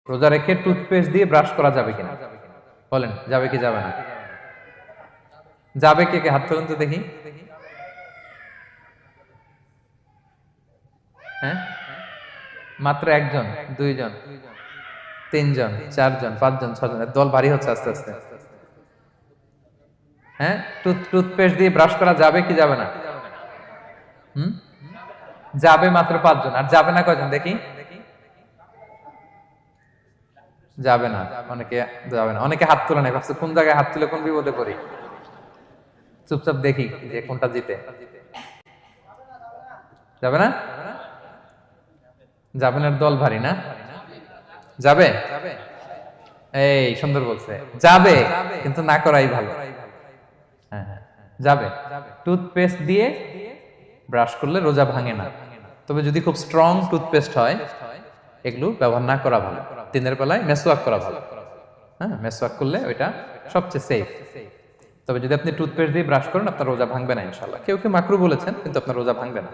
রোজা রেখে টুথপেস্ট দিয়ে ব্রাশ করা যাবে কিনা বলেন, যাবে কি যাবে না? যাবে, কে কে হাত তুলুন তো দেখি। হ্যাঁ, মাত্র একজন, দুইজন, তিনজন, চারজন, পাঁচজন, ছজন, দল ভারী হচ্ছে আস্তে আস্তে। হ্যাঁ, টুথপেস্ট দিয়ে ব্রাশ করা যাবে কি যাবে না? হুম, যাবে মাত্র পাঁচজন, আর যাবে না কয়জন দেখি? যাবে না, অনেকে যাবে না, অনেকে হাত তুলে নাই, ভাবছে কোন জায়গায় হাত তুলে কোন বিপদে পড়ি। চুপচাপ দেখি যে কোনটা জিতে। যাবে না? যাবে না, দল ভারী না? যাবে, এই সুন্দর বলছে, যাবে, কিন্তু না করাই ভালো। হ্যাঁ হ্যাঁ, যাবে। টুথপেস্ট দিয়ে ব্রাশ করলে রোজা ভাঙে না, তবে যদি খুব স্ট্রং টুথপেস্ট হয় এগুলো ব্যবহার না করা ভালো। দিনের বেলায় মেসওয়াক করা ভালো। হ্যাঁ, মেসওয়াক করলে ওইটা সবচেয়ে সেফ। তবে যদি আপনি টুথপেস্ট দিয়ে ব্রাশ করেন আপনার রোজা ভাঙবে না ইনশাআল্লাহ। কেউ কেউ মাকরু বলেছেন, কিন্তু আপনার রোজা ভাঙবে না।